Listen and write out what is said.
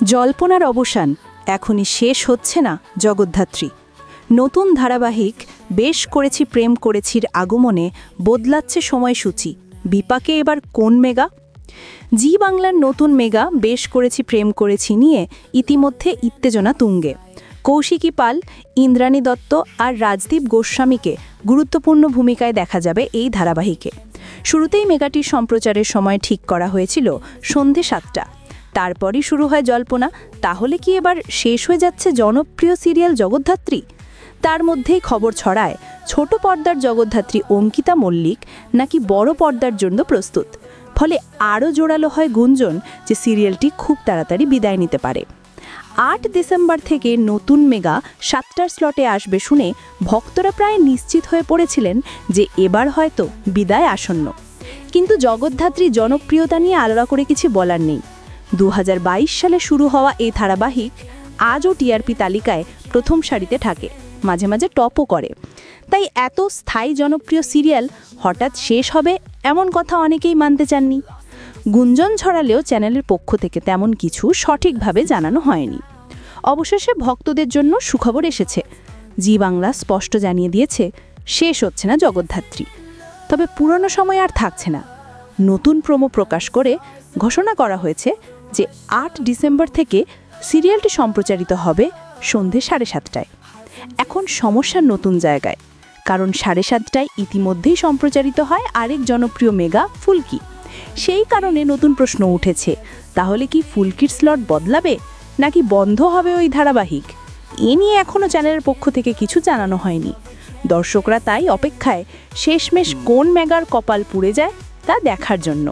জল্পনার অবসান, এখনই শেষ হচ্ছে না জগদ্ধাত্রী। নতুন ধারাবাহিক বেশ করেছি প্রেম করেছির আগমনে বদলাচ্ছে সময়সূচি। বিপাকে এবার কোন মেগা? জি বাংলার নতুন মেগা বেশ করেছি প্রেম করেছি নিয়ে ইতিমধ্যে উত্তেজনা তুঙ্গে। কৌশিকী পাল, ইন্দ্রাণী দত্ত আর রাজদীপ গোস্বামীকে গুরুত্বপূর্ণ ভূমিকায় দেখা যাবে এই ধারাবাহিকে। শুরুতেই মেগাটির সম্প্রচারের সময় ঠিক করা হয়েছিল সন্ধে 7টা। তারপরই শুরু হয় জল্পনা, তাহলে কি এবার শেষ হয়ে যাচ্ছে জনপ্রিয় সিরিয়াল জগদ্ধাত্রী? তার মধ্যেই খবর ছড়ায় ছোট পর্দার জগদ্ধাত্রী অঙ্কিতা মল্লিক নাকি বড় পর্দার জন্য প্রস্তুত। ফলে আরও জোরালো হয় গুঞ্জন যে সিরিয়ালটি খুব তাড়াতাড়ি বিদায় নিতে পারে। 8 ডিসেম্বর থেকে নতুন মেগা 7টার স্লটে আসবে শুনে ভক্তরা প্রায় নিশ্চিত হয়ে পড়েছিলেন যে এবার হয়তো বিদায় আসন্ন। কিন্তু জগদ্ধাত্রী জনপ্রিয়তা নিয়ে আলাদা করে কিছু বলার নেই। 2022 সালে শুরু হওয়া এই ধারাবাহিক আজও টিআরপি তালিকায় প্রথম সারিতে থাকে, মাঝে মাঝে টপও করে। তাই এত স্থায়ী জনপ্রিয় সিরিয়াল হঠাৎ শেষ হবে এমন কথা অনেকেই মানতে চাননি। গুঞ্জন ছড়ালেও চ্যানেলের পক্ষ থেকে তেমন কিছু সঠিকভাবে জানানো হয়নি। অবশেষে ভক্তদের জন্য সুখবর এসেছে। জি বাংলা স্পষ্ট জানিয়ে দিয়েছে শেষ হচ্ছে না জগদ্ধাত্রী, তবে পুরনো সময় আর থাকছে না। নতুন প্রোমো প্রকাশ করে ঘোষণা করা হয়েছে যে 8 ডিসেম্বর থেকে সিরিয়ালটি সম্প্রচারিত হবে সন্ধে 7:30টায়। এখন সমস্যার নতুন জায়গায়, কারণ 7:30টায় ইতিমধ্যেই সম্প্রচারিত হয় আরেক জনপ্রিয় মেগা ফুলকি। সেই কারণে নতুন প্রশ্ন উঠেছে, তাহলে কি ফুলকির স্লট বদলাবে নাকি বন্ধ হবে ওই ধারাবাহিক? এ নিয়ে এখনও চ্যানেলের পক্ষ থেকে কিছু জানানো হয়নি। দর্শকরা তাই অপেক্ষায় শেষমেশ কোন মেগার কপাল পুড়ে যায় তা দেখার জন্য।